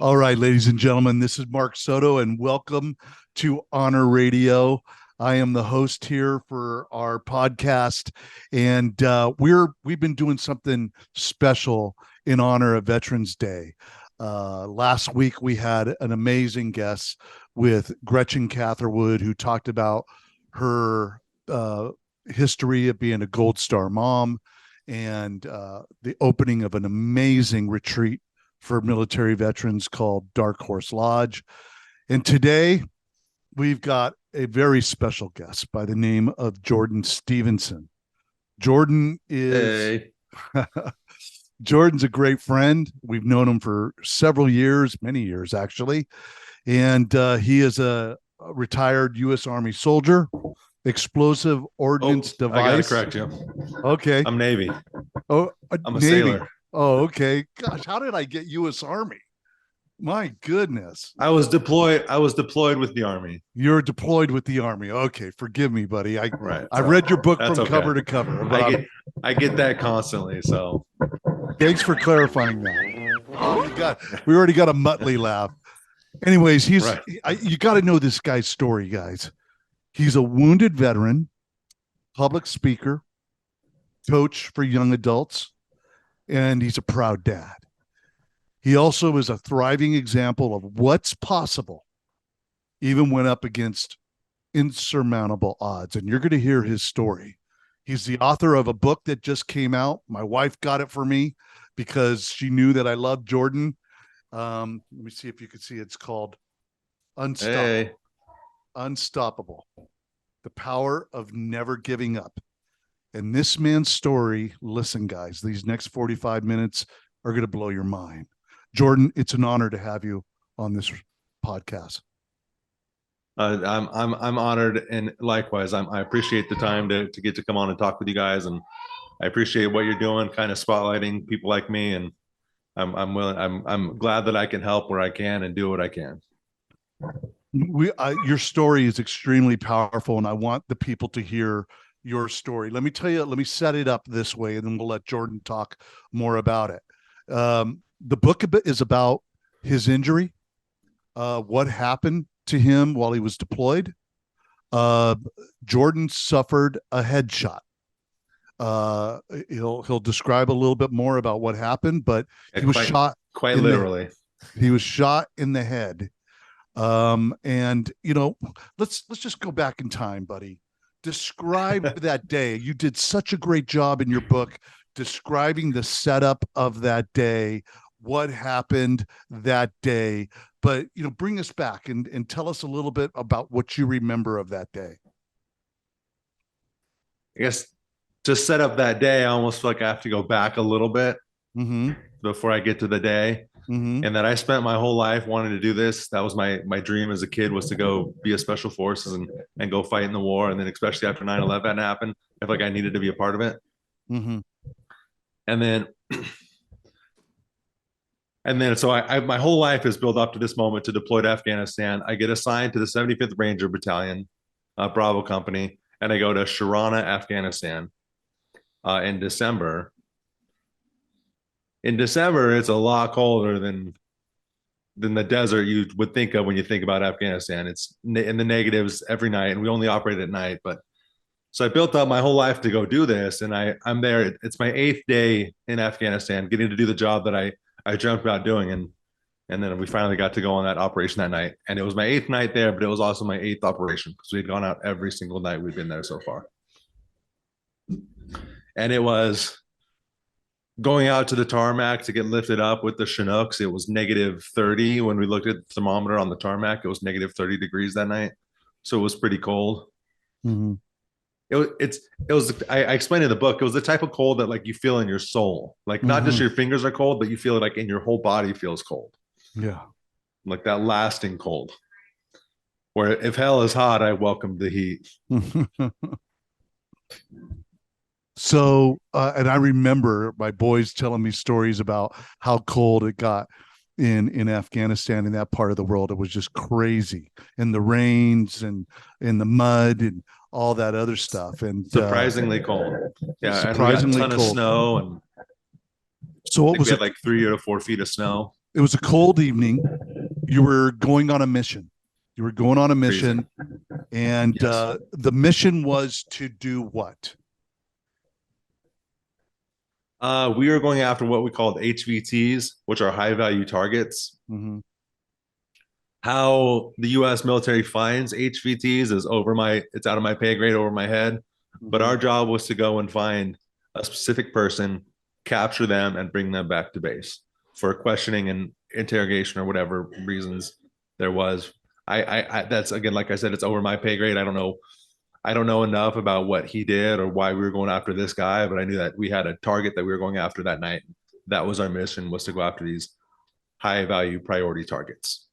All right, ladies and gentlemen, this is Mark Soto, and welcome to Honor Radio. I am the host here for our podcast, and we've been doing something special in honor of Veterans Day. Last week we had an amazing guest with Gretchen Catherwood, who talked about her history of being a Gold Star mom and the opening of an amazing retreat for military veterans called Dark Horse Lodge. And today we've got a very special guest by the name of Jordan Stevenson. Jordan is Hey, Jordan's a great friend. We've known him for several years, many years actually, and he is a retired U.S. Army soldier, explosive ordnance I gotta device. correct you. Okay. I'm Navy. Oh, I'm a Navy. sailor. Oh, okay. Gosh, how did I get U.S. Army? My goodness. I was deployed. I was deployed with the Army. You're deployed with the Army. Okay, forgive me, buddy. Right. I So read your book that's from okay. cover to cover, I but get that constantly. So thanks for clarifying that. We already got a Muttley laugh. Anyways, right. you got to know this guy's story, guys. He's a wounded veteran, public speaker, coach for young adults, and he's a proud dad. He also is a thriving example of what's possible, even when up against insurmountable odds. And you're going to hear his story. He's the author of a book that just came out. My wife got it for me because she knew that I loved Jordan. Let me see if you can see it. It's called Unstoppable. Hey, Unstoppable. The Power of Never Giving Up. And this man's story, listen, guys, these next 45 minutes are going to blow your mind. Jordan, it's an honor to have you on this podcast. I'm honored, and likewise, I appreciate the time to get to come on and talk with you guys, and I appreciate what you're doing, kind of spotlighting people like me, and I'm willing. I'm glad that I can help where I can and do what I can. Your story is extremely powerful, and I want the people to hear your story. Let me set it up this way, and then we'll let Jordan talk more about it. The book is about his injury, what happened to him while he was deployed. Jordan suffered a headshot. He'll describe a little bit more about what happened, but he was shot quite literally. He was shot in the head. And let's just go back in time, buddy. Describe that day. You did such a great job in your book describing the setup of that day, what happened that day. But bring us back and tell us a little bit about what you remember of that day. I guess to set up that day, I almost feel like I have to go back a little bit before I get to the day. And that I spent my whole life wanting to do this. That was my dream as a kid, was to go be a special forces and go fight in the war. And then especially after 9/11 happened, I felt like I needed to be a part of it. And then so my whole life is built up to this moment to deploy to Afghanistan. I get assigned to the 75th Ranger Battalion, Bravo Company, and I go to Sharana, Afghanistan in December. In December, it's a lot colder than the desert you would think of when you think about Afghanistan. It's in the negatives every night, and we only operate at night. But so I built up my whole life to go do this, and I'm there. It's my 8th day in Afghanistan, getting to do the job that I dreamt about doing, and then we finally got to go on that operation that night. And it was my 8th night there, but it was also my 8th operation because we had gone out every single night we've been there so far. And it was going out to the tarmac to get lifted up with the Chinooks. It was -30 when we looked at the thermometer on the tarmac. It was -30 degrees that night, so it was pretty cold. It was I explained in the book, it was the type of cold that like you feel in your soul, like not just your fingers are cold, but you feel it like in your whole body feels cold. Yeah, like that lasting cold, where if hell is hot, I welcome the heat. So, and I remember my boys telling me stories about how cold it got in Afghanistan, in that part of the world. It was just crazy, and the rains and in the mud and all that other stuff. And surprisingly cold. Yeah, surprisingly and we got a ton cold. of snow, and so what was we it had like 3 or 4 feet of snow. It was a cold evening. You were going on a mission. You were going on a mission, and Yes. the mission was to do what? We were going after what we called HVTs, which are high value targets. Mm-hmm. How the US military finds HVTs is it's out of my pay grade, over my head. But Mm-hmm. our job was to go and find a specific person, capture them, and bring them back to base for questioning and interrogation or whatever reasons there was. That's, again, like I said, it's over my pay grade. I don't know enough about what he did or why we were going after this guy, but I knew that we had a target that we were going after that night. That was our mission, was to go after these high value priority targets.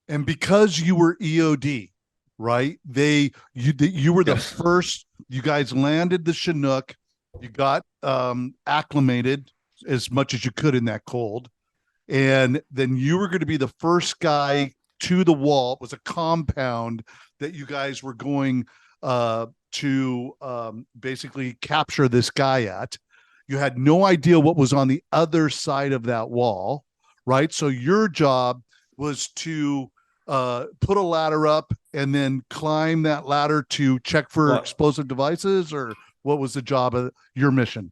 And because you were EOD, right? You were the Yes. first. You guys landed the Chinook. You got acclimated as much as you could in that cold, and then you were going to be the first guy to the wall. It was a compound that you guys were going to basically capture this guy at. You had no idea what was on the other side of that wall, right? So your job was to put a ladder up and then climb that ladder to check for explosive devices, or what was the job of your mission?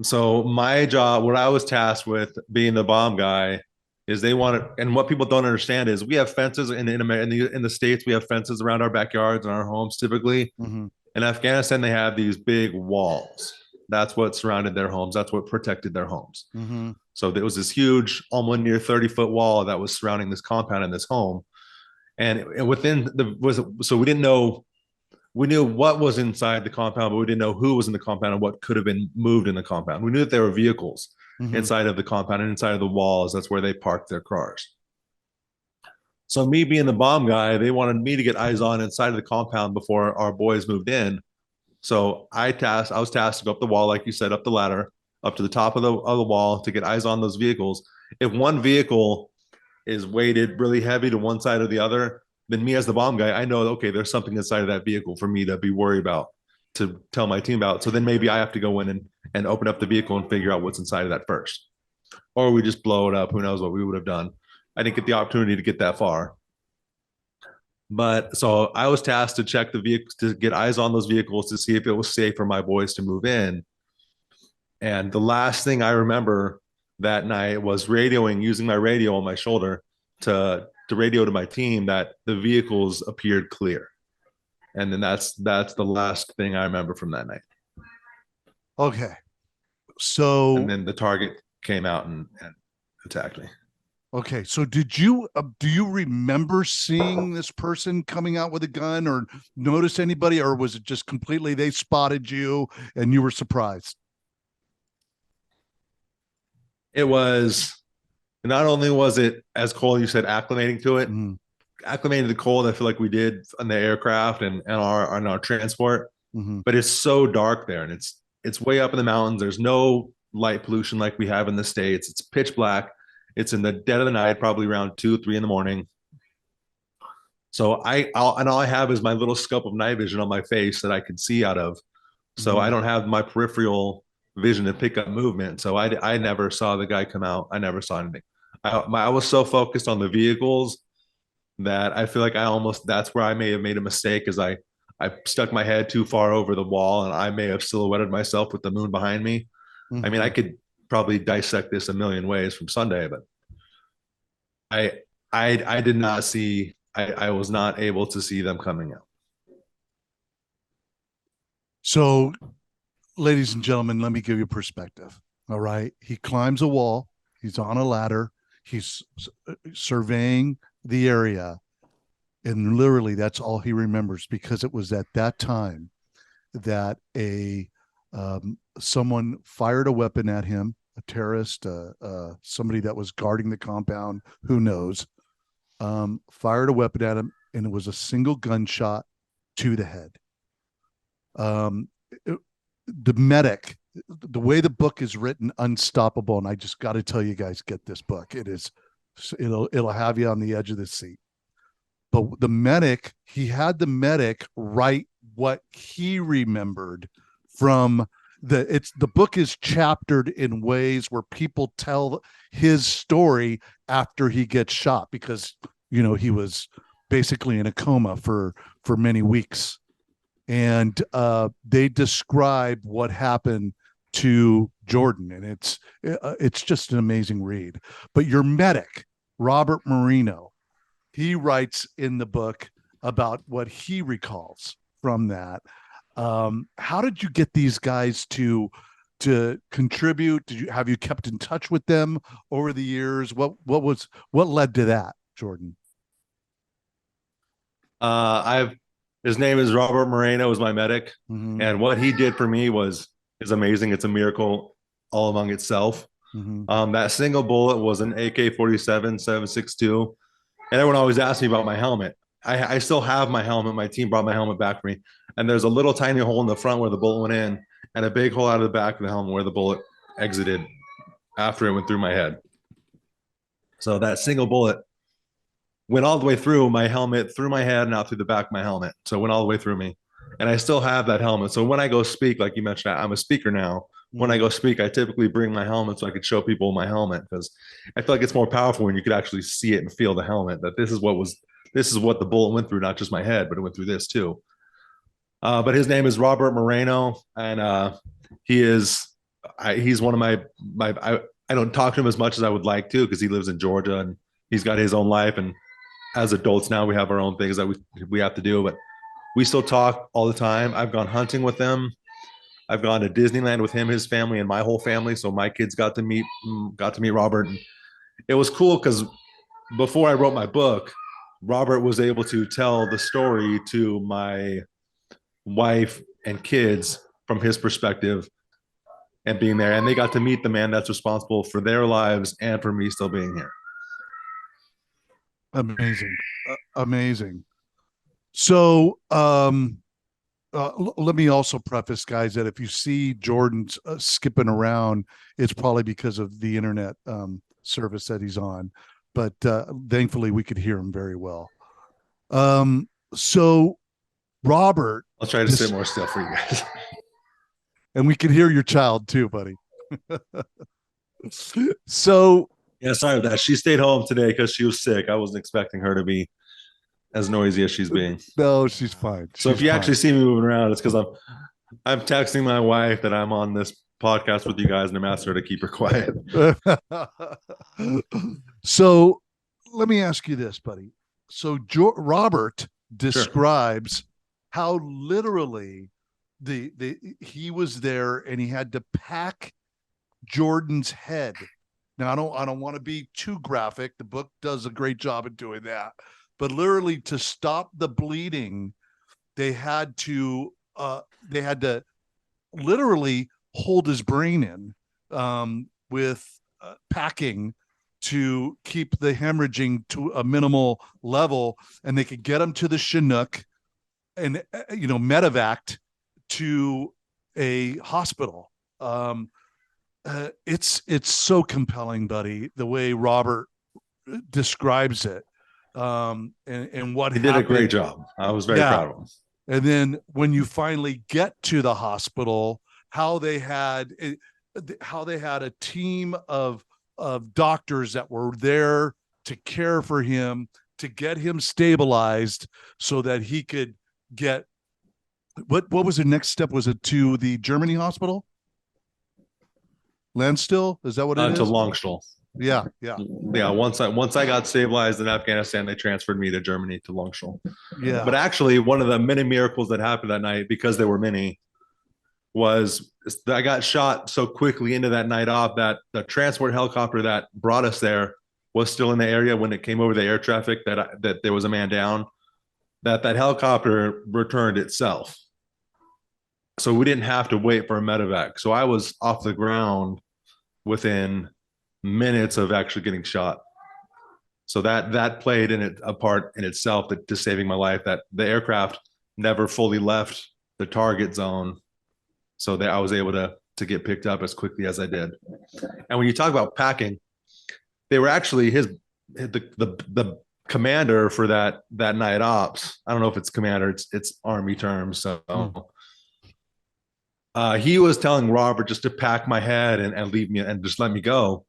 So my job, what I was tasked with being the bomb guy, is they wanted, and what people don't understand is we have fences in the States, we have fences around our backyards and our homes typically. Mm-hmm. In Afghanistan, they have these big walls. That's what surrounded their homes. That's what protected their homes. Mm-hmm. So there was this huge, almost near 30-foot wall that was surrounding this compound and this home. And within so we didn't know, we knew what was inside the compound, but we didn't know who was in the compound and what could have been moved in the compound. We knew that there were vehicles inside of the compound and inside of the walls. That's where they parked their cars. So me being the bomb guy, they wanted me to get eyes on inside of the compound before our boys moved in. So I was tasked to go up the wall, like you said, up the ladder, up to the top of the wall to get eyes on those vehicles. If one vehicle is weighted really heavy to one side or the other, then me as the bomb guy, I know, okay, there's something inside of that vehicle for me to be worried about, to tell my team about. So then maybe I have to go in and open up the vehicle and figure out what's inside of that first. Or we just blow it up. Who knows what we would have done. I didn't get the opportunity to get that far. But so I was tasked to check the vehicles, to get eyes on those vehicles to see if it was safe for my boys to move in. And the last thing I remember that night was using my radio on my shoulder to radio to my team that the vehicles appeared clear. And then that's the last thing I remember from that night. Okay. So and then the target came out and attacked me. Okay, so do you remember seeing this person coming out with a gun, or notice anybody, or was it just completely they spotted you and you were surprised? It was, not only was it, as Cole, you said, acclimating to it, acclimating to the cold, I feel like we did on the aircraft and our transport, but it's so dark there, and it's way up in the mountains. There's no light pollution like we have in the States. It's pitch black. It's in the dead of the night, probably around 2, 3 in the morning. So all I have is my little scope of night vision on my face that I can see out of. So I don't have my peripheral vision to pick up movement. So I never saw the guy come out. I never saw anything. I was so focused on the vehicles that I feel like that's where I may have made a mistake, is I stuck my head too far over the wall, and I may have silhouetted myself with the moon behind me. I mean, I could probably dissect this a million ways from Sunday, but I did not see, I was not able to see them coming out. So, ladies and gentlemen, let me give you perspective. All right. He climbs a wall. He's on a ladder. He's surveying the area. And literally that's all he remembers, because it was at that time that someone fired a weapon at him, a terrorist, somebody that was guarding the compound, who knows, fired a weapon at him, and it was a single gunshot to the head. The medic, the way the book is written, Unstoppable, and I just got to tell you guys, get this book. It'll have you on the edge of the seat. But the medic, he had the medic write what he remembered from the book is chaptered in ways where people tell his story after he gets shot, because he was basically in a coma for many weeks, and they describe what happened to Jordan, and it's just an amazing read. But your medic, Robert Marino, he writes in the book about what he recalls from that. How did you get these guys to contribute? Have you kept in touch with them over the years? What led to that, Jordan? I've his name is Robert Moreno, is my medic, and what he did for me is amazing. It's a miracle all among itself. That single bullet was an AK-47 7.62, and everyone always asks me about my helmet. I still have my helmet. My team brought my helmet back for me, and there's a little tiny hole in the front where the bullet went in, and a big hole out of the back of the helmet where the bullet exited after it went through my head. So that single bullet went all the way through my helmet, through my head, and out through the back of my helmet. So it went all the way through me. And I still have that helmet. So when I go speak, like you mentioned, I'm a speaker now. When I go speak, I typically bring my helmet so I could show people my helmet, because I feel like it's more powerful when you could actually see it and feel the helmet, that this is what the bullet went through, not just my head, but it went through this too. But his name is Robert Moreno, and he's one of my I don't talk to him as much as I would like to, because he lives in Georgia and he's got his own life, and as adults now we have our own things that we have to do, but we still talk all the time. I've gone hunting with him. I've gone to Disneyland with him, his family, and my whole family. So my kids got to meet Robert. And it was cool because before I wrote my book, Robert was able to tell the story to my wife and kids from his perspective and being there. And they got to meet the man that's responsible for their lives and for me still being here. Amazing. Amazing. So, let me also preface, guys, that if you see Jordan skipping around, it's probably because of the internet service that he's on. But thankfully, we could hear him very well. So, Robert, I'll try to sit more still for you guys. And we can hear your child too, buddy. So, yeah, sorry about that. She stayed home today because she was sick. I wasn't expecting her to be as noisy as she's being. No, she's fine. So if you actually see me moving around, it's because I'm texting my wife that I'm on this podcast with you guys, and I'm asking her to keep her quiet. So let me ask you this, buddy. So Robert describes how literally he was there and he had to pack Jordan's head. Now I don't want to be too graphic. The book does a great job of doing that. But literally, to stop the bleeding, they had to literally hold his brain in with packing to keep the hemorrhaging to a minimal level, and they could get him to the Chinook and medevaced to a hospital. It's so compelling, buddy, the way Robert describes it. And what he did a great job. I was very proud of him. And then when you finally get to the hospital, how they had a team of doctors that were there to care for him, to get him stabilized so that he could get what was the next step? Was it to the Germany hospital? Landstill? Is that what it is? To Longstuhl. Yeah. Once I got stabilized in Afghanistan, they transferred me to Germany to Longstuhl. Yeah. But actually, one of the many miracles that happened that night, because there were many, was I got shot so quickly into that night off that the transport helicopter that brought us there was still in the area when it came over the air traffic that there was a man down. That helicopter returned itself, so we didn't have to wait for a medevac. So I was off the ground within minutes of actually getting shot. So that played a part in itself to saving my life, that the aircraft never fully left the target zone, so that I was able to get picked up as quickly as I did. And when you talk about packing, they were actually the commander for that night ops. I don't know if it's commander, it's Army terms. So He was telling Robert just to pack my head and leave me and just let me go.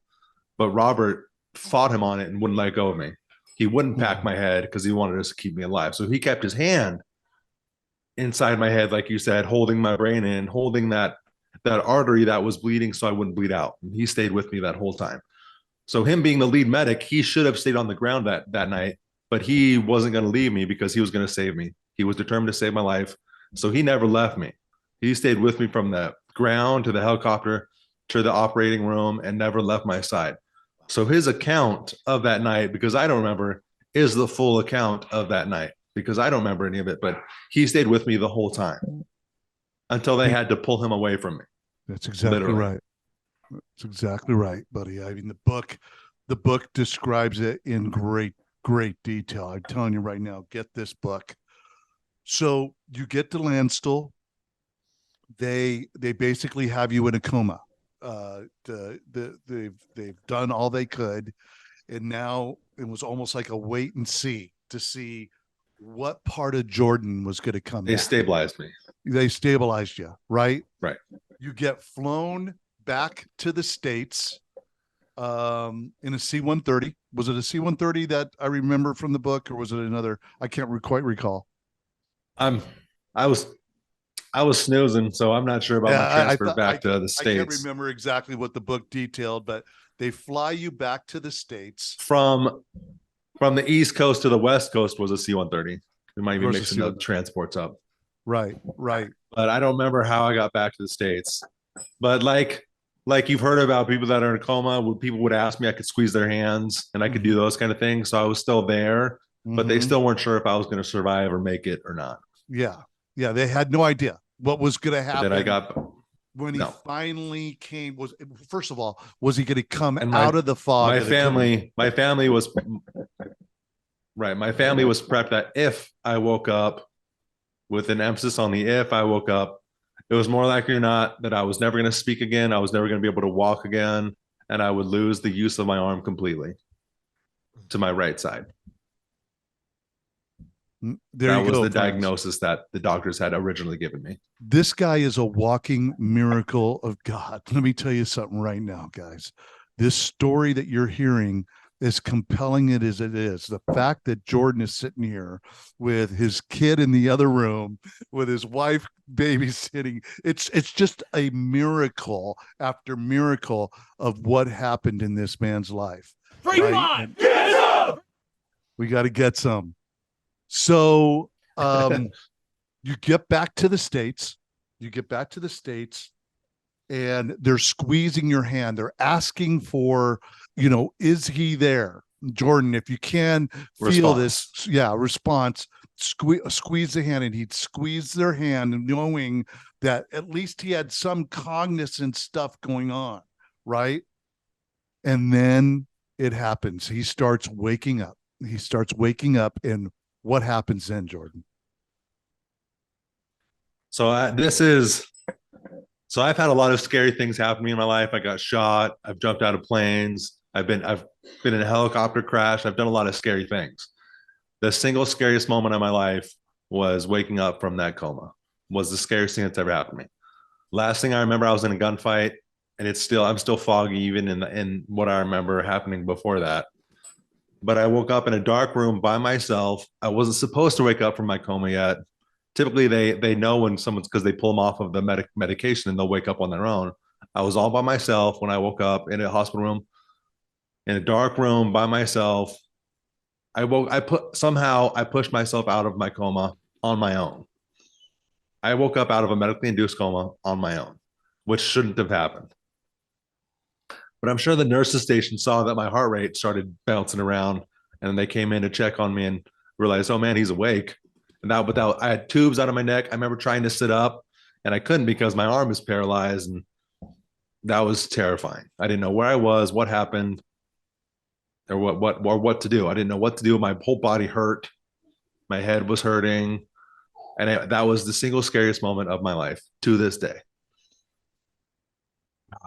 But Robert fought him on it and wouldn't let go of me. He wouldn't pack my head because he wanted us to keep me alive. So he kept his hand inside my head, like you said, holding my brain in, holding that artery that was bleeding so I wouldn't bleed out. And he stayed with me that whole time. So him being the lead medic, he should have stayed on the ground that night, but he wasn't going to leave me because he was going to save me. He was determined to save my life. So he never left me. He stayed with me from the ground to the helicopter to the operating room and never left my side. So his account of that night, because I don't remember, is the full account of that night because I don't remember any of it, but he stayed with me the whole time until they had to pull him away from me. That's exactly Literally. right. That's exactly right, buddy. I mean, the book describes it in great detail. I'm telling you right now, get this book. So you get to Landstuhl. They basically have you in a coma. They've done all they could, and now it was almost like a wait and see to see what part of Jordan was going to come They back. stabilized me. They stabilized you, right? Right. You get flown back to the States in a C-130. Was it a C-130 that I remember from the book, or was it another? I can't quite recall. I was snoozing, so I'm not sure about my transfer back to the States. I can't remember exactly what the book detailed, but they fly you back to the States. From the East Coast to the West Coast was a C-130. We might be mixing the transports up. Right. But I don't remember how I got back to the States. But like you've heard about people that are in a coma, people would ask me, I could squeeze their hands and I could do those kind of things. So I was still there, but they still weren't sure if I was going to survive or make it or not. Yeah. They had no idea what was going to happen. But then when he finally came, first of all, was he going to come out of the fog? My family was right. My family was prepped that if I woke up, with an emphasis on the if I woke up, it was more likely or not that I was never going to speak again. I was never going to be able to walk again, and I would lose the use of my arm completely to my right side. That was the diagnosis that the doctors had originally given me. This guy is a walking miracle of God. Let me tell you something right now, guys. This story that you're hearing, as compelling as it is, the fact that Jordan is sitting here with his kid in the other room, with his wife babysitting, it's just a miracle after miracle of what happened in this man's life. Fremont, get some! We got to get some. So you get back to the States. And they're squeezing your hand. They're asking for, is he there? Jordan, if you can feel this, response, squeeze the hand. And he'd squeeze their hand, knowing that at least he had some cognizant stuff going on, right? And then it happens. He starts waking up. And what happens then, Jordan? So I've had a lot of scary things happen to me in my life. I got shot. I've jumped out of planes. I've been in a helicopter crash. I've done a lot of scary things. The single scariest moment of my life was waking up from that coma. Was the scariest thing that's ever happened to me. Last thing I remember, I was in a gunfight, and I'm still foggy even in what I remember happening before that. But I woke up in a dark room by myself. I wasn't supposed to wake up from my coma yet. Typically, they know when someone's, because they pull them off of the medication and they'll wake up on their own. I was all by myself when I woke up in a hospital room, in a dark room by myself. I pushed myself out of my coma on my own. I woke up out of a medically induced coma on my own, which shouldn't have happened. But I'm sure the nurses station saw that my heart rate started bouncing around, and they came in to check on me and realized, oh man, he's awake. And I had tubes out of my neck. I remember trying to sit up, and I couldn't because my arm is paralyzed, and that was terrifying. I didn't know where I was, what happened, or what to do. I didn't know what to do. My whole body hurt. My head was hurting, and that was the single scariest moment of my life to this day.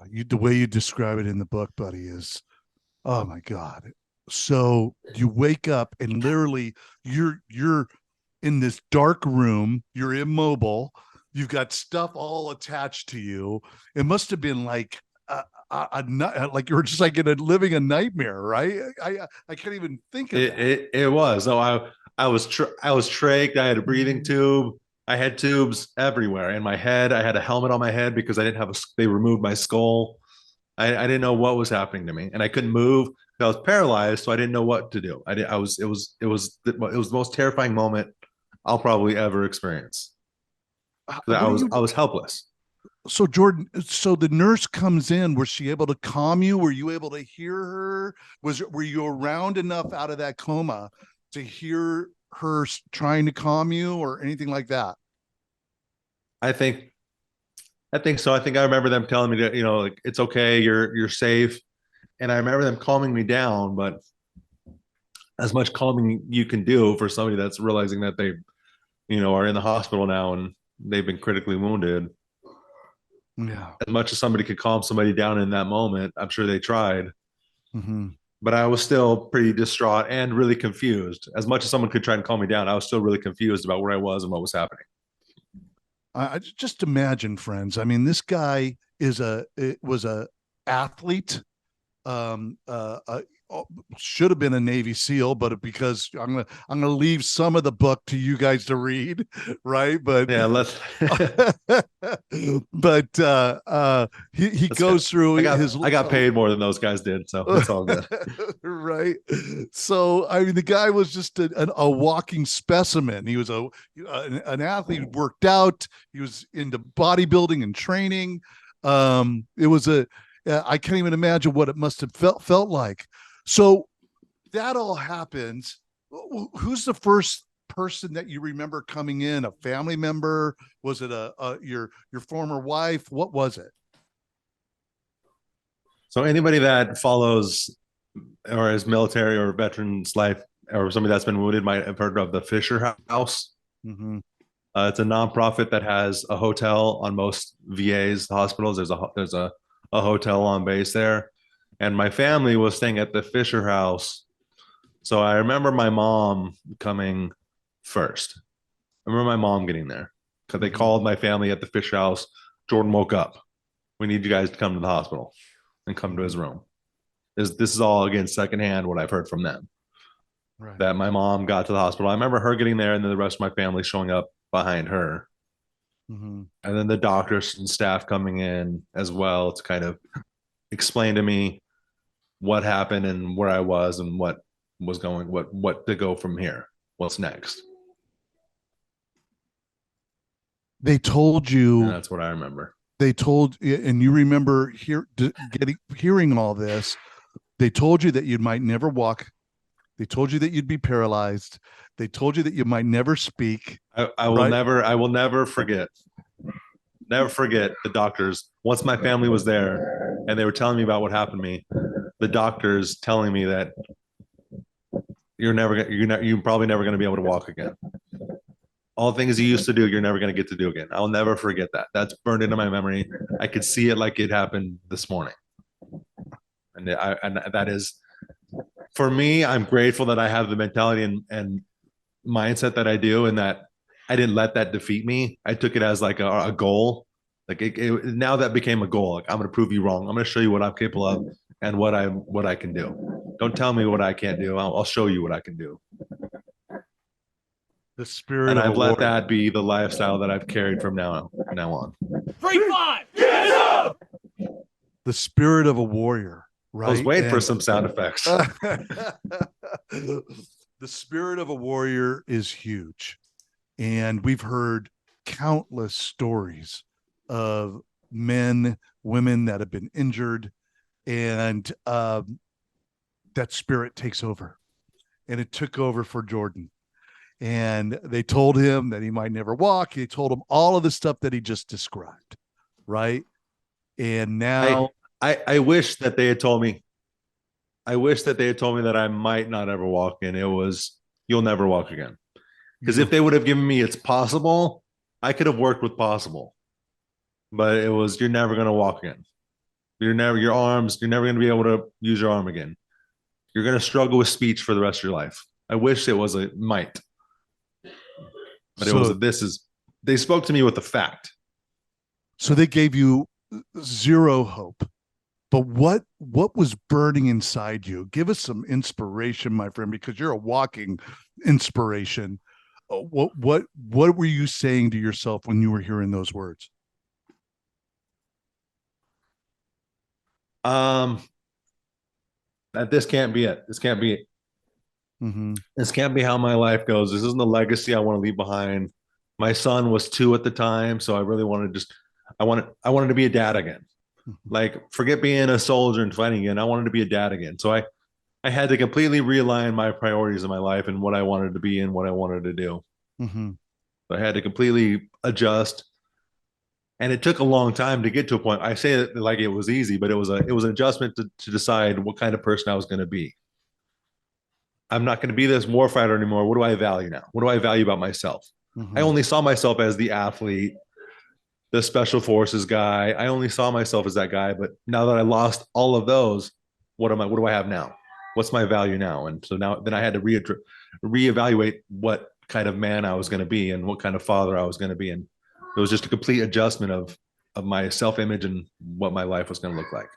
The way you describe it in the book, buddy, is, oh my God. So you wake up and literally you're in this dark room, you're immobile, You've got stuff all attached to you. It must have been like like you were just like living a nightmare, right? I can't even think of that. It was. So I was trached. I had a breathing tube. I had tubes everywhere in my head. I had a helmet on my head because I didn't have they removed my skull. I didn't know what was happening to me, and I couldn't move. I was paralyzed, so I didn't know what to do. It was the most terrifying moment I'll probably ever experience. I was helpless. So Jordan, so the nurse comes in. Was she able to calm you? Were you able to hear her? Were you around enough out of that coma to hear her trying to calm you or anything like that? I think so. I think I remember them telling me that, like, it's okay, you're safe. And I remember them calming me down, but as much calming you can do for somebody that's realizing that they, are in the hospital now and they've been critically wounded. Yeah. As much as somebody could calm somebody down in that moment, I'm sure they tried. Mm-hmm. But I was still pretty distraught and really confused. As much as someone could try and calm me down, I was still really confused about where I was and what was happening. I just imagine, friends. I mean, this guy was a athlete. Should have been a Navy SEAL, but because I'm gonna leave some of the book to you guys to read, right? But yeah, let's. but he goes through I got paid more than those guys did, so it's all good. Right. So I mean, the guy was just a walking specimen. He was an athlete who worked out. He was into bodybuilding and training. It was I can't even imagine what it must have felt like. So that all happens. Who's the first person that you remember coming in? A family member? Was it your former wife? What was it? So anybody that follows or is military or veterans life or somebody that's been wounded might have heard of the Fisher House. Mm-hmm. It's a nonprofit that has a hotel on most VAs, hospitals. There's a hotel on base there. And my family was staying at the Fisher House. So I remember my mom coming first. I remember my mom getting there because they called my family at the Fisher House. Jordan woke up. We need you guys to come to the hospital and come to his room. This is all, again, secondhand what I've heard from them. Right. That my mom got to the hospital. I remember her getting there and then the rest of my family showing up behind her. Mm-hmm. And then the doctors and staff coming in as well to kind of explain to me what happened and where I was and what to go from here. What's next? They told you. And that's what I remember. They told, and you remember hearing all this. They told you that you might never walk. They told you that you'd be paralyzed. They told you that you might never speak. I will never forget. Never forget the doctors. Once my family was there and they were telling me about what happened to me, the doctors telling me that you're probably never going to be able to walk again. All the things you used to do, you're never going to get to do again. I'll never forget that. That's burned into my memory. I could see it like it happened this morning. And that is, for me, I'm grateful that I have the mentality and mindset that I do, and that I didn't let that defeat me. I took it as like a goal. Like now that became a goal. Like, I'm going to prove you wrong. I'm going to show you what I'm capable of and what I can do. Don't tell me what I can't do. I'll show you what I can do. The spirit, and I've let that be the lifestyle that I've carried from now on. 3-5, get up! The spirit of a warrior, right? I was waiting for some sound effects. The spirit of a warrior is huge. And we've heard countless stories of men, women that have been injured, and that spirit takes over. And it took over for Jordan. And they told him that he might never walk. They told him all of the stuff that he just described, right? And now I wish that they had told me. I wish that they had told me that I might not ever walk again. It was, you'll never walk again. Because if they would have given me it's possible, I could have worked with possible. But it was, you're never going to walk again. You're never going to be able to use your arm again. You're going to struggle with speech for the rest of your life. I wish it was a might. But it was, this they spoke to me with the fact. So they gave you zero hope. But what was burning inside you? Give us some inspiration, my friend, because you're a walking inspiration. What were you saying to yourself when you were hearing those words? That this can't be it. This can't be it. Mm-hmm. This can't be how my life goes. This isn't the legacy I want to leave behind. My son was 2 at the time, so I really wanted I wanted to be a dad again. Like, forget being a soldier and fighting again. I wanted to be a dad again. So I had to completely realign my priorities in my life and what I wanted to be and what I wanted to do. Mm-hmm. So I had to completely adjust. And it took a long time to get to a point. I say it like it was easy, but it was an adjustment to decide what kind of person I was going to be. I'm not going to be this warfighter anymore. What do I value now? What do I value about myself? Mm-hmm. I only saw myself as the athlete, the special forces guy. I only saw myself as that guy. But now that I lost all of those, what do I have now? What's my value now? And so then I had to reevaluate what kind of man I was going to be and what kind of father I was going to be. And it was just a complete adjustment of my self-image and what my life was going to look like.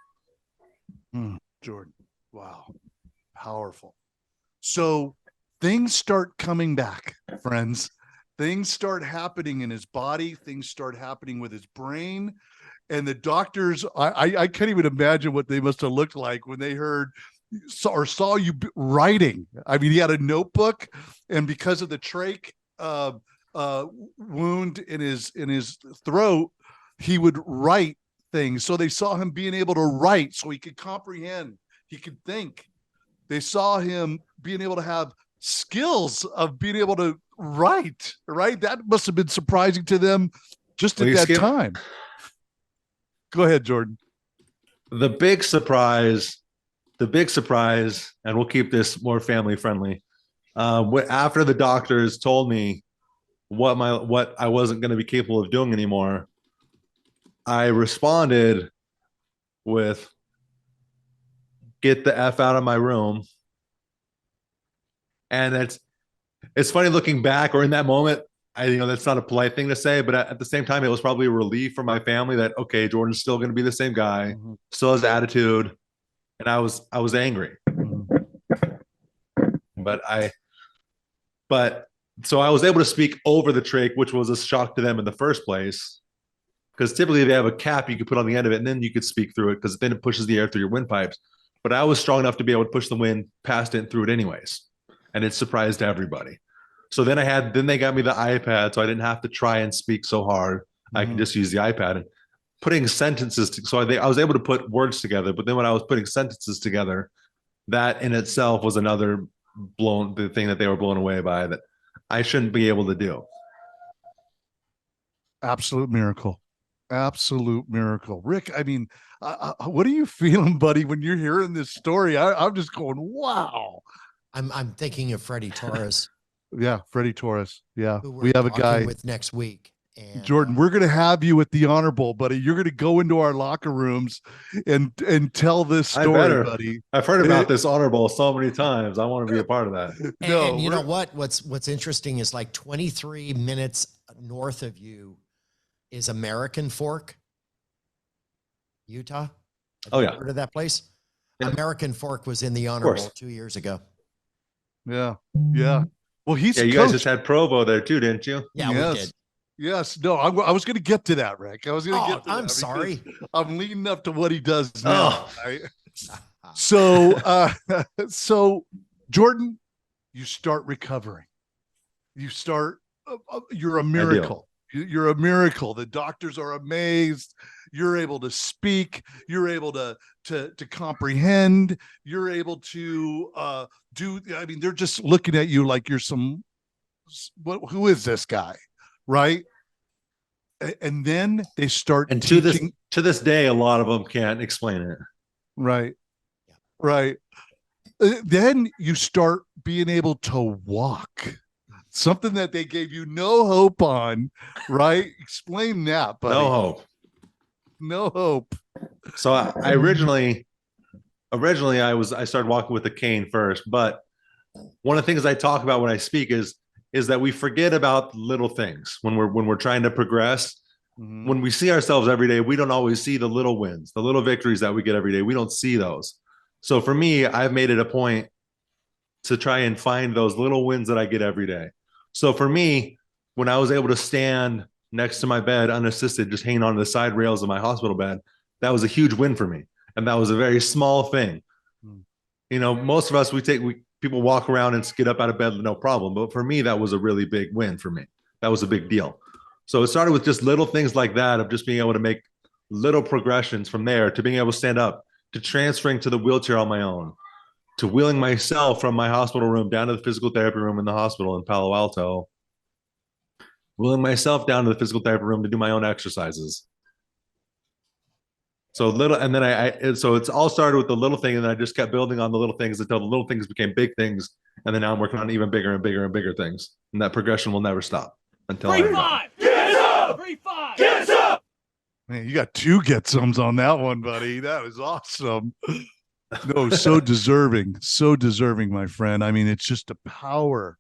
Jordan, wow, powerful. So things start coming back, friends. Things start happening in his body. Things start happening with his brain. And the doctors, I can't even imagine what they must have looked like when they heard or saw you writing. I mean, he had a notebook, and because of the trach wound in his throat, he would write things. So they saw him being able to write so he could comprehend, he could think. They saw him being able to have skills of being able to write, right? That must have been surprising to them just at that time. Go ahead, Jordan. The big surprise, and we'll keep this more family friendly. After the doctors told me what I wasn't going to be capable of doing anymore, I responded with, "Get the F out of my room." And it's funny looking back, or in that moment, that's not a polite thing to say, but at the same time, it was probably a relief for my family that, okay, Jordan's still going to be the same guy, still has attitude. And I was angry, but so I was able to speak over the trach, which was a shock to them in the first place. Because typically they have a cap you could put on the end of it, and then you could speak through it, because then it pushes the air through your windpipes. But I was strong enough to be able to push the wind past it and through it anyways. And it surprised everybody. So then they got me the iPad, so I didn't have to try and speak so hard. I could just use the iPad and putting sentences. I was able to put words together, but then when I was putting sentences together, that in itself was another the thing that they were blown away by, that I shouldn't be able to do. Absolute miracle. Absolute miracle. Rick, I mean, what are you feeling, buddy, when you're hearing this story? I'm just going, wow. I'm thinking of Freddie Torres. Yeah, Freddie Torres. Yeah, who we have a guy with next week. And, Jordan, we're going to have you at the Honor Bowl, buddy. You're going to go into our locker rooms and tell this story, buddy. I've heard about this Honor Bowl so many times. I want to be a part of that. And you know what? What's interesting is, like, 23 minutes north of you is American Fork, Utah. Have you heard of that place? Yeah. American Fork was in the Honor Bowl 2 years ago. Yeah. Yeah. Well, you guys just had Provo there too, didn't you? Yeah, we did. Yes. No, I was going to get to that, Rick. I was going to get to that. I'm sorry. I'm leading up to what he does now. Right? So Jordan, you start recovering. You're a miracle. You're a miracle. The doctors are amazed. You're able to speak. You're able to comprehend. You're able to I mean, they're just looking at you like you're who is this guy? Right. And then they start teaching. To this day, a lot of them can't explain it. Right. Right. Then you start being able to walk. Something that they gave you no hope on, right? Explain that, buddy. No hope. So I originally I started walking with a cane first, but one of the things I talk about when I speak is is that we forget about little things when we're trying to progress. Mhm. When we see ourselves every day, we don't always see the little wins, the little victories that we get every day. We don't see those. So for me, I've made it a point to try and find those little wins that I get every day. So for me, when I was able to stand next to my bed unassisted, just hanging on the side rails of my hospital bed, that was a huge win for me. And that was a very small thing. Mm. You know, most of us, people walk around and get up out of bed, no problem. But for me, that was a really big win for me. That was a big deal. So it started with just little things like that, of just being able to make little progressions from there to being able to stand up, to transferring to the wheelchair on my own, to wheeling myself from my hospital room down to the physical therapy room in the hospital in Palo Alto, wheeling myself down to the physical therapy room to do my own exercises. So little, and then so it's all started with the little thing, and then I just kept building on the little things until the little things became big things, and then now I'm working on even bigger and bigger and bigger things, and that progression will never stop until Free I'm done. five. Get up. Free five. Get up. Man, you got 2 get somes on that one, buddy. That is awesome. No, so deserving, my friend. I mean, it's just the power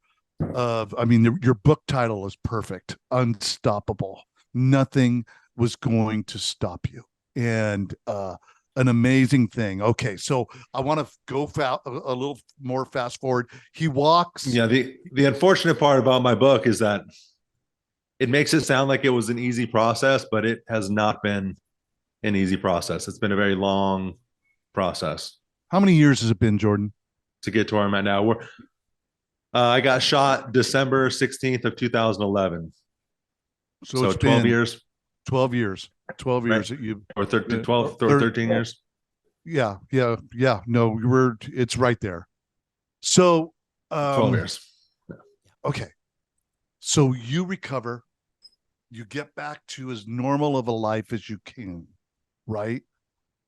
of, I mean, your book title is perfect. Unstoppable. Nothing was going to stop you. And an amazing thing. Okay, so I want to go a little more fast forward. He walks. Yeah, the unfortunate part about my book is that it makes it sound like it was an easy process, but it has not been an easy process. It's been a very long process. How many years has it been, Jordan? To get to where I'm at now. I got shot December 16th of 2011. So it's 12 been years. 12 years. 12 Right. years that you Or 13, 12, 13 years. Yeah. No, it's right there. So 12 years. Okay. So you recover, you get back to as normal of a life as you can, right?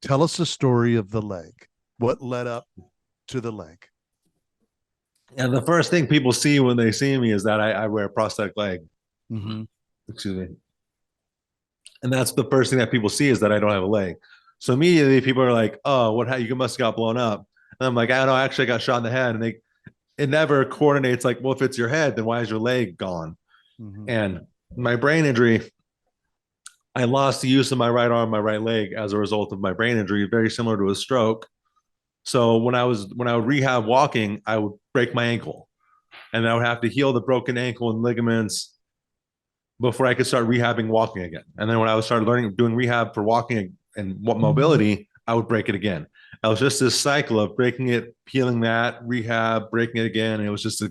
Tell us the story of the leg. What led up to the leg? And the first thing people see when they see me is that I wear a prosthetic leg. Mm-hmm. Excuse me. And that's the first thing that people see, is that I don't have a leg. So immediately people are like, "Oh, you must have got blown up." And I'm like, "I don't know, actually I got shot in the head." And it never coordinates, like, well, if it's your head, then why is your leg gone? Mm-hmm. And my brain injury, I lost the use of my right arm, my right leg as a result of my brain injury, very similar to a stroke. So when I would rehab walking, I would break my ankle, and I would have to heal the broken ankle and ligaments before I could start rehabbing walking again. And then when I started doing rehab for walking and mobility, I would break it again. I was just this cycle of breaking it, healing that, rehab, breaking it again. And it was just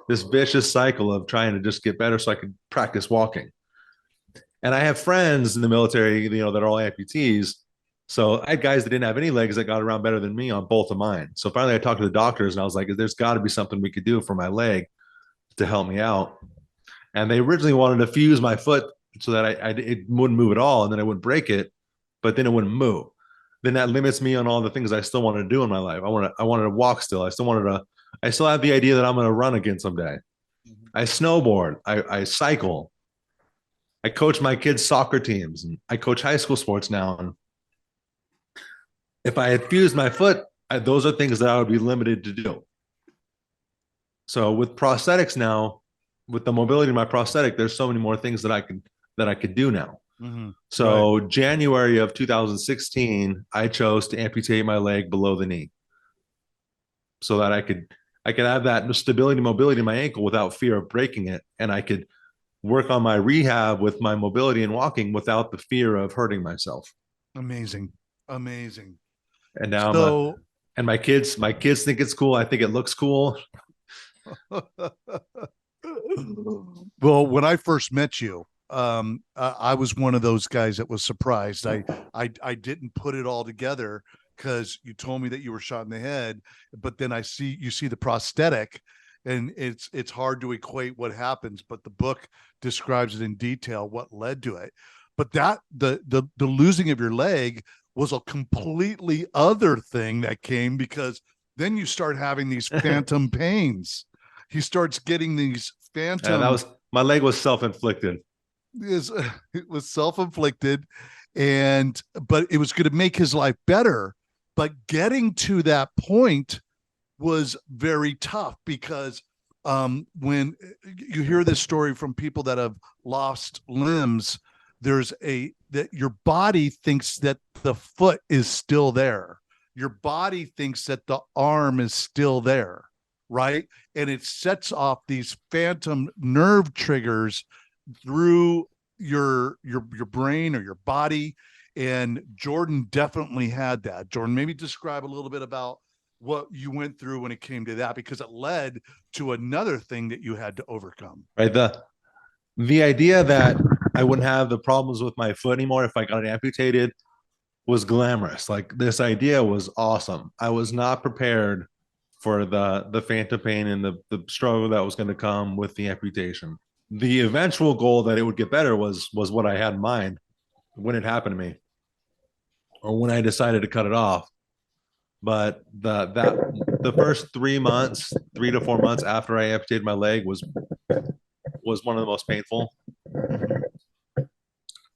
this vicious cycle of trying to just get better so I could practice walking. And I have friends in the military, you know, that are all amputees. So I had guys that didn't have any legs that got around better than me on both of mine. So finally I talked to the doctors and I was like, there's got to be something we could do for my leg to help me out. And they originally wanted to fuse my foot so that it wouldn't move at all, and then I wouldn't break it, but then it wouldn't move. Then that limits me on all the things I still want to do in my life. I wanted to walk still. I still have the idea that I'm going to run again someday. I snowboard. I cycle. I coach my kids' soccer teams, and I coach high school sports now. And if I had fused my foot, those are things that I would be limited to do. So with prosthetics now, with the mobility of my prosthetic, there's so many more things that I could do now. Mm-hmm. So right. January of 2016, I chose to amputate my leg below the knee, so that I could have that stability, mobility in my ankle without fear of breaking it, and I could work on my rehab with my mobility and walking without the fear of hurting myself. Amazing. And now my kids think it's cool. I think it looks cool. Well, when I first met you, I was one of those guys that was surprised. I didn't put it all together because you told me that you were shot in the head, but then you see the prosthetic, and it's hard to equate what happens, but the book describes it in detail what led to it. But that the losing of your leg was a completely other thing that came, because then you start having these phantom pains. He starts getting these phantom. My leg was self-inflicted. It was self-inflicted, but it was going to make his life better. But getting to that point was very tough, because when you hear this story from people that have lost limbs, that your body thinks that the foot is still there. Your body thinks that the arm is still there, right? And it sets off these phantom nerve triggers through your brain or your body. And Jordan definitely had that. Jordan, maybe describe a little bit about what you went through when it came to that, because it led to another thing that you had to overcome. Right. The idea that I wouldn't have the problems with my foot anymore if I got it amputated was glamorous. Like, this idea was awesome. I was not prepared for the phantom pain and the struggle that was going to come with the amputation. The eventual goal that it would get better was what I had in mind when it happened to me, or when I decided to cut it off. But the first 3 months, 3 to 4 months after I amputated my leg was one of the most painful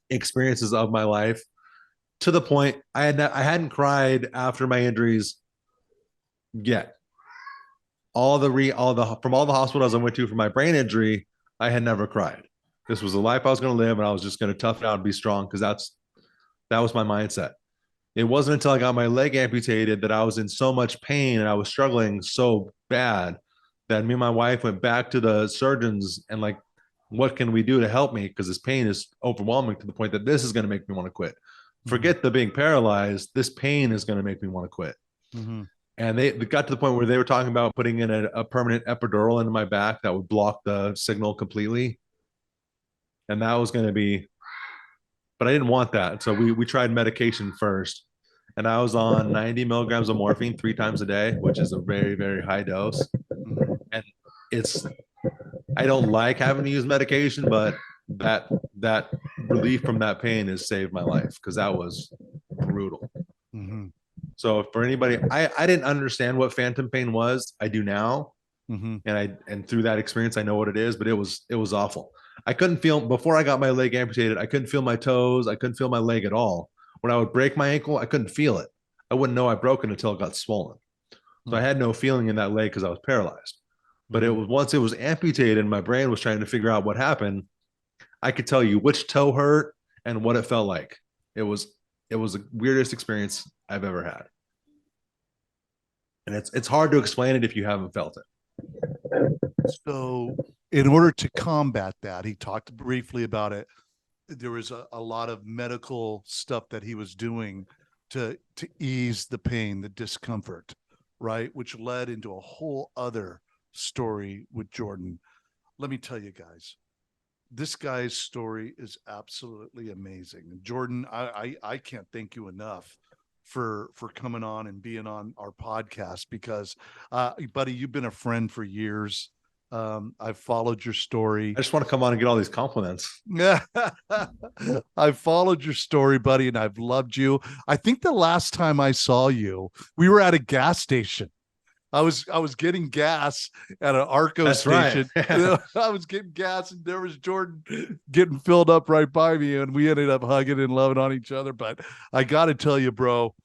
experiences of my life, to the point I hadn't cried after my injuries yet. From all the hospitals I went to for my brain injury, I had never cried. This was the life I was going to live, and I was just going to tough it out and be strong, because that was my mindset. It wasn't until I got my leg amputated that I was in so much pain and I was struggling so bad that me and my wife went back to the surgeons and, like, what can we do to help me? Because this pain is overwhelming to the point that this is going to make me want to quit. Forget the being paralyzed. This pain is going to make me want to quit. Mm-hmm. And they got to the point where they were talking about putting in a permanent epidural into my back that would block the signal completely. And that was going to be, but I didn't want that. So we tried medication first. And I was on 90 milligrams of morphine 3 times a day, which is a very, very high dose. Mm-hmm. And I don't like having to use medication, but that relief from that pain has saved my life, because that was brutal. Mm-hmm. So for anybody, I didn't understand what phantom pain was. I do now. Mm-hmm. And through that experience, I know what it is, but it was awful. I couldn't feel, before I got my leg amputated, I couldn't feel my toes. I couldn't feel my leg at all. When I would break my ankle, I couldn't feel it. I wouldn't know I broke it until it got swollen. So I had no feeling in that leg because I was paralyzed. But it was, once it was amputated and my brain was trying to figure out what happened, I could tell you which toe hurt and what it felt like. It was the weirdest experience I've ever had. And it's hard to explain it if you haven't felt it. So in order to combat that, he talked briefly about it. There was a lot of medical stuff that he was doing to ease the pain, the discomfort, right? Which led into a whole other story with Jordan. Let me tell you guys, this guy's story is absolutely amazing. Jordan, I can't thank you enough for coming on and being on our podcast, because buddy, you've been a friend for years. I've followed your story. I just want to come on and get all these compliments. I've followed your story, buddy, and I've loved you. I think the last time I saw you, we were at a gas station. I was getting gas at an Arco That's station. right. I was getting gas, and there was Jordan getting filled up right by me, and we ended up hugging and loving on each other. But I got to tell you, bro,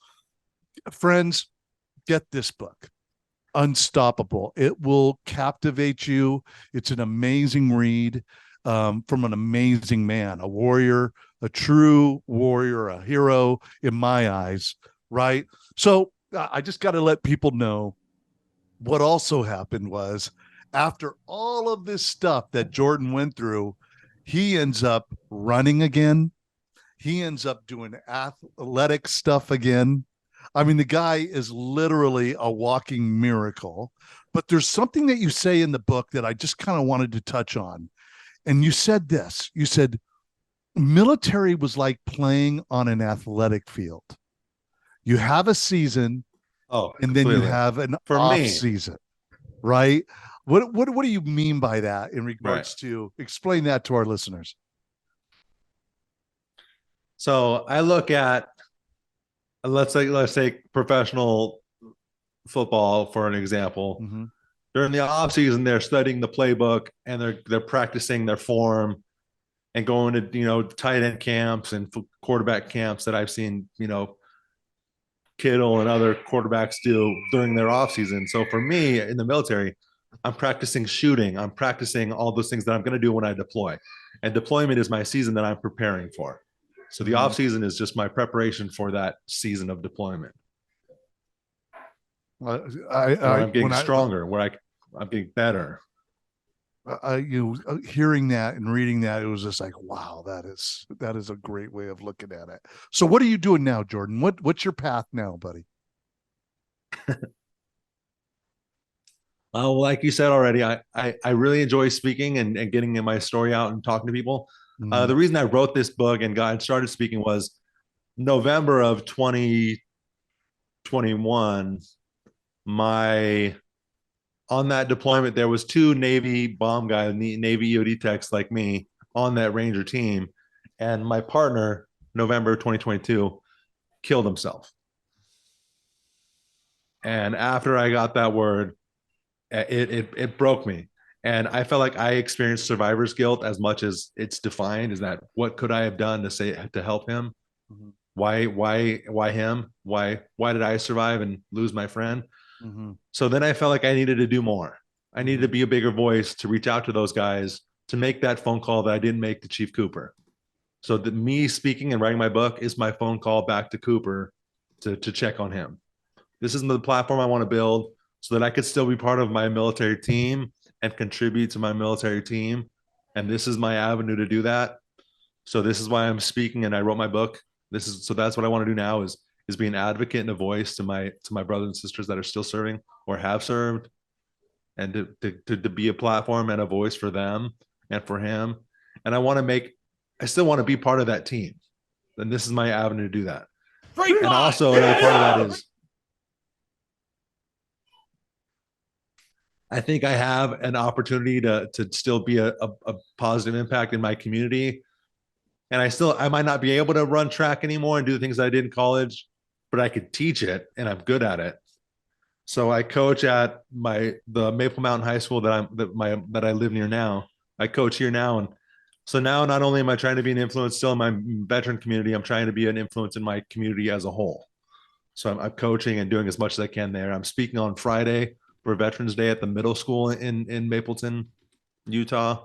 friends, get this book, Unstoppable. It will captivate you. It's an amazing read from an amazing man, a warrior, a true warrior, a hero in my eyes, right? So I just got to let people know what also happened was, after all of this stuff that Jordan went through, he ends up running again. He ends up doing athletic stuff again. I mean, the guy is literally a walking miracle. But there's something that you say in the book that I just kind of wanted to touch on. And you said this, you said, military was like playing on an athletic field. You have a season, and then you have an off season, right? What do you mean by that in regards to, explain that to our listeners? So I look at, let's say professional football for an example. Mm-hmm. During the off season, they're studying the playbook and they're practicing their form and going to tight end camps and quarterback camps that I've seen Kittle and other quarterbacks do during their off season. So for me in the military, I'm practicing shooting. I'm practicing all those things that I'm going to do when I deploy. And deployment is my season that I'm preparing for. So the off season is just my preparation for that season of deployment. Where I'm getting stronger, where I'm getting better. Hearing that and reading that, it was just like, wow, that is a great way of looking at it. So what are you doing now, Jordan? What's your path now, buddy? Like you said already, I really enjoy speaking and getting my story out and talking to people. The reason I wrote this book and got started speaking was November of 2021. On that deployment, there was 2 Navy bomb guys, Navy EOD techs like me on that Ranger team. And my partner, November 2022, killed himself. And after I got that word, it broke me. And I felt like I experienced survivor's guilt as much as it's defined. Is that what could I have done to help him? Mm-hmm. Why him? Why did I survive and lose my friend? Mm-hmm. So then I felt like I needed to do more. I needed to be a bigger voice, to reach out to those guys, to make that phone call that I didn't make to Chief Cooper. So me speaking and writing my book is my phone call back to Cooper to check on him. This is the platform I want to build so that I could still be part of my military team and contribute to my military team. And this is my avenue to do that. So this is why I'm speaking and I wrote my book. So that's what I want to do now is be an advocate and a voice to my brothers and sisters that are still serving or have served, and to be a platform and a voice for them and for him. And I still want to be part of that team. And this is my avenue to do that. And also another part of that is I think I have an opportunity to still be a positive impact in my community. And I might not be able to run track anymore and do the things I did in college, but I could teach it and I'm good at it. So I coach at the Maple Mountain High School that I live near now. I coach here now. And so now not only am I trying to be an influence still in my veteran community, I'm trying to be an influence in my community as a whole. So I'm coaching and doing as much as I can there. I'm speaking on Friday for Veterans Day at the middle school in Mapleton, Utah.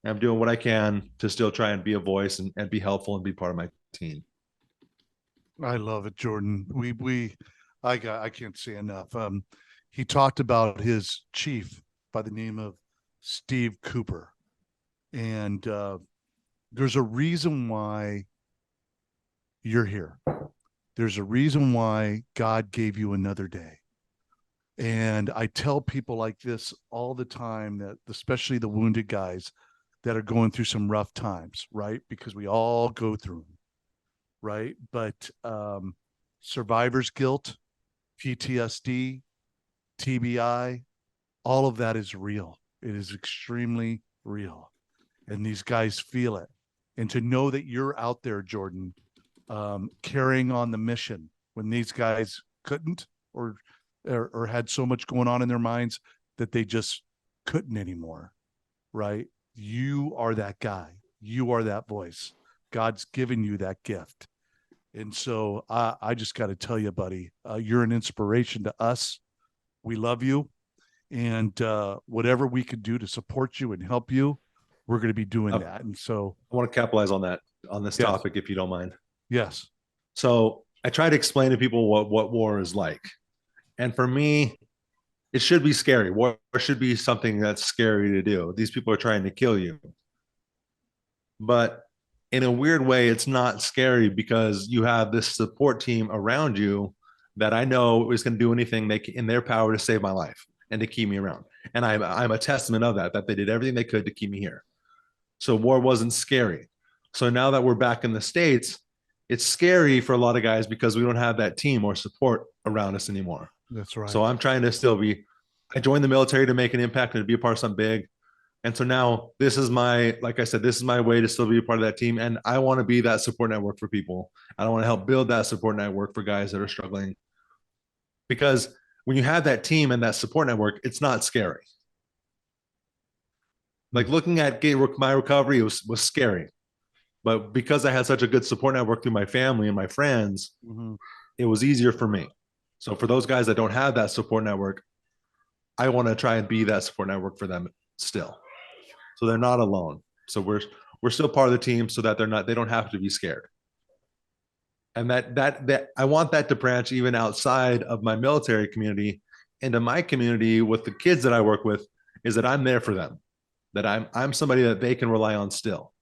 And I'm doing what I can to still try and be a voice and be helpful and be part of my team. I love it, Jordan. I can't say enough. He talked about his chief by the name of Steve Cooper. And there's a reason why you're here. There's a reason why God gave you another day. And I tell people like this all the time, that especially the wounded guys that are going through some rough times, right? Because we all go through them, right? But survivor's guilt, PTSD, TBI, all of that is real. It is extremely real. And these guys feel it. And to know that you're out there, Jordan, carrying on the mission when these guys couldn't or had so much going on in their minds that they just couldn't anymore, right? You are that guy. You are that voice. God's given you that gift. And so I just got to tell you, buddy, you're an inspiration to us. We love you. And whatever we could do to support you and help you, we're going to be doing that. And so I want to capitalize on this topic, if you don't mind. Yes. So I try to explain to people what war is like. And for me, it should be scary. War should be something that's scary to do. These people are trying to kill you. But in a weird way, it's not scary because you have this support team around you that I know is going to do anything in their power to save my life and to keep me around. And I'm a testament of that they did everything they could to keep me here. So war wasn't scary. So now that we're back in the States, it's scary for a lot of guys because we don't have that team or support around us anymore. That's right. So I'm trying to I joined the military to make an impact and to be a part of something big. And so now this is like I said, this is my way to still be a part of that team. And I want to be that support network for people. I want to help build that support network for guys that are struggling. Because when you have that team and that support network, it's not scary. Like looking at my recovery was scary. But because I had such a good support network through my family and my friends, it was easier for me. So for those guys that don't have that support network, I want to try and be that support network for them still. So they're not alone. So we're still part of the team so that they don't have to be scared. And that I want that to branch even outside of my military community into my community with the kids that I work with, is that I'm there for them, that I'm somebody that they can rely on still,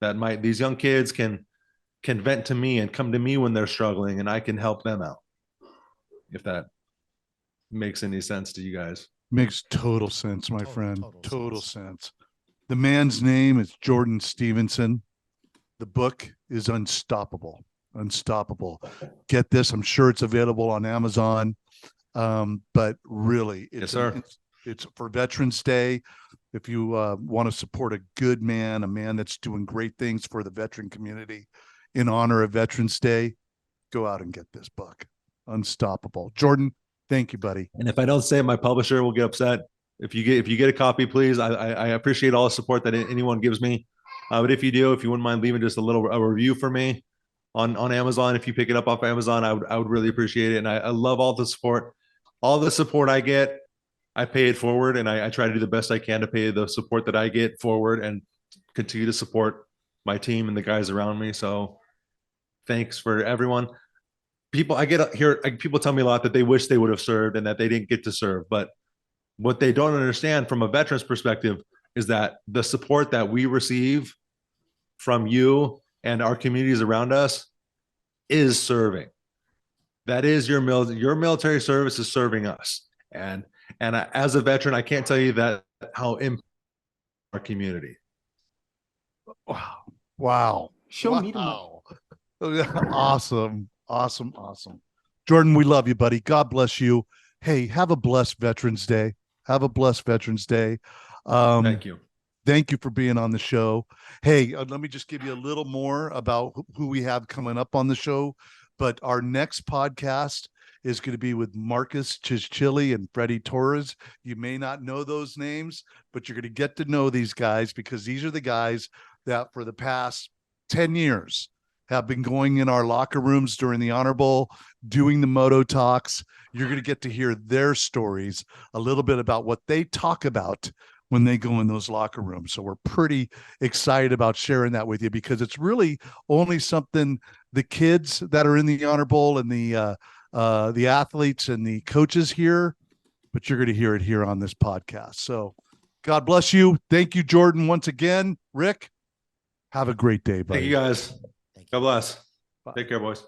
that these young kids can vent to me and come to me when they're struggling, and I can help them out. If that makes any sense to you guys. Makes total sense, my friend. Total sense. The man's name is Jordan Stevenson. The book is Unstoppable. Unstoppable. Get this. I'm sure it's available on Amazon. But really, Yes, sir. It's for Veterans Day. If you want to support a good man, a man that's doing great things for the veteran community in honor of Veterans Day, go out and get this book, Unstoppable. Jordan, thank you, buddy. And if I don't say it, my publisher will get upset. If you get a copy, please. I appreciate all the support that anyone gives me. But if you wouldn't mind leaving just a review for me on Amazon, if you pick it up off Amazon, I would really appreciate it. And I love all the support. All the support I get, I pay it forward, and I try to do the best I can to pay the support that I get forward and continue to support my team and the guys around me. So thanks for everyone. People tell me a lot that they wish they would have served and that they didn't get to serve. But what they don't understand from a veteran's perspective is that the support that we receive from you and our communities around us is serving. That is your military service is serving us. And as a veteran, I can't tell you that how important our community. Wow. Show me Wow. Awesome. Jordan, we love you, buddy. God bless you. Hey, have a blessed Veterans Day. Have a blessed Veterans Day. Thank you. Thank you for being on the show. Hey, let me just give you a little more about who we have coming up on the show. But our next podcast is going to be with Marcus Chischilli and Freddie Torres. You may not know those names, but you're going to get to know these guys, because these are the guys that for the past 10 years have been going in our locker rooms during the Honor Bowl, doing the moto talks. You're going to get to hear their stories, a little bit about what they talk about when they go in those locker rooms. So we're pretty excited about sharing that with you, because it's really only something the kids that are in the Honor Bowl and the athletes and the coaches hear, but you're going to hear it here on this podcast. So God bless you. Thank you, Jordan, once again. Rick, have a great day, buddy. Thank you, guys. Thank you. God bless. Bye. Take care, boys.